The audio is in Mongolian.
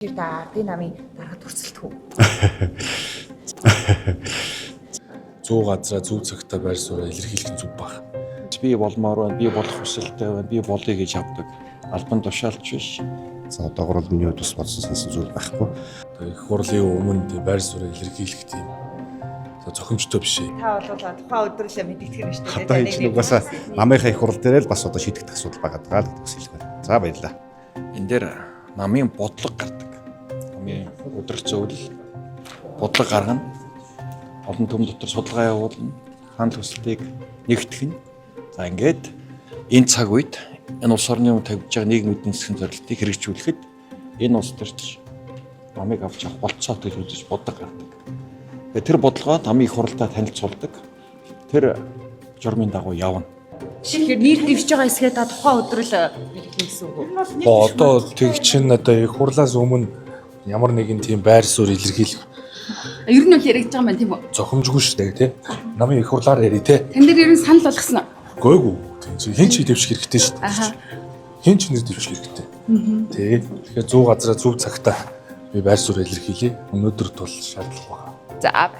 Би намын дараа төрсөлтөө. 100 газраа зөв цагтаа байр сууриа илэрхийлэх нь зүг баг. Би болмоор байна, би болох хүсэлтэй байна, би болъё гэж явдаг. Албан тушаалч биш. За одоогор бол миний хувьд бас бодсон сансан зүйл байхгүй. Одоо их хурлын өмнө тэг байр сууриа илэрхийлэх тийм зохимжтой биш ээ. Та бол тухайн өдрөөсөө мэддэг юм шүү дээ. Одоо энэ чинь угаасаа намынхаа их хурал дээр л бас одоо шийдэгдэх асуудал байгаа даа л гэсэн хэлмээр. За баярлалаа. Энд дээр намын бодлого гардаг. Намын өдрөх зөвлөл бодлого гаргана. Олон төм дотор судалгаа явуулна. Ханал хүсэлтийг нэгтгэх нь. За ингээд энэ цаг үед энэ улс орны өмнө тавьж байгаа нийгмийн эдийн засгийн зорилтыг хэрэгжүүлэхэд энэ улс төрч намыг авч явах болцоотой гэж үзэж бодлого гаргадаг. Тэгээ тэр бодлогоо намын их хуралдаа танилцуулдаг. Тэр журмын дагуу явна. Тэгэхээр нэр дэвшиж байгаа хэсгээ та тухайн өдрөл мэддэг гэсэн үг үү? Одоо тэг чин одоо их хурлаас өмнө ямар нэгэн тийм байр суурь илэрхийлэх Ер нь бол яригдж байгаа юм тийм үү? зохимжгүй шүү дээ тий. Намын их хурлаар ярий тий. Тань дээр ер нь санал болгосон уу? Гойгүй. Хин ч дэвших хэрэгтэй шүү дээ. Аха. Хин ч нэр дэвших хэрэгтэй. Тий. Тэгэхээр 100 газраа зөв цагтаа би байр суурь илэрхийлье. Өнөөдөр тул шаардлага байна. За.